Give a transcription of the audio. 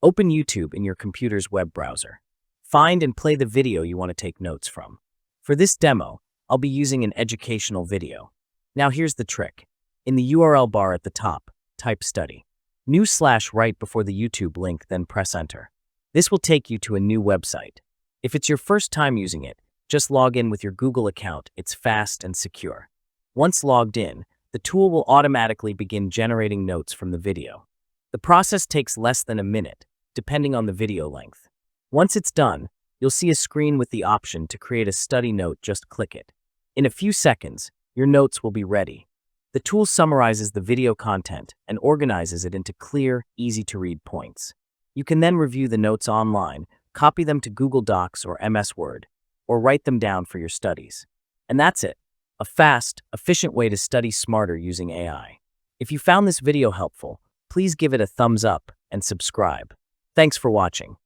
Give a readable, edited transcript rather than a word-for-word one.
Open YouTube in your computer's web browser. Find and play the video you want to take notes from. For this demo, I'll be using an educational video. Now here's the trick. In the URL bar at the top, type study. /right before the YouTube link, then press enter. This will take you to a new website. If it's your first time using it, just log in with your Google account. It's fast and secure. Once logged in, the tool will automatically begin generating notes from the video. The process takes less than a minute, depending on the video length. Once it's done, you'll see a screen with the option to create a study note. Just click it. In a few seconds, your notes will be ready. The tool summarizes the video content and organizes it into clear, easy-to-read points. You can then review the notes online, copy them to Google Docs or MS Word, or write them down for your studies. And that's it. A fast, efficient way to study smarter using AI. If you found this video helpful, please give it a thumbs up and subscribe. Thanks for watching.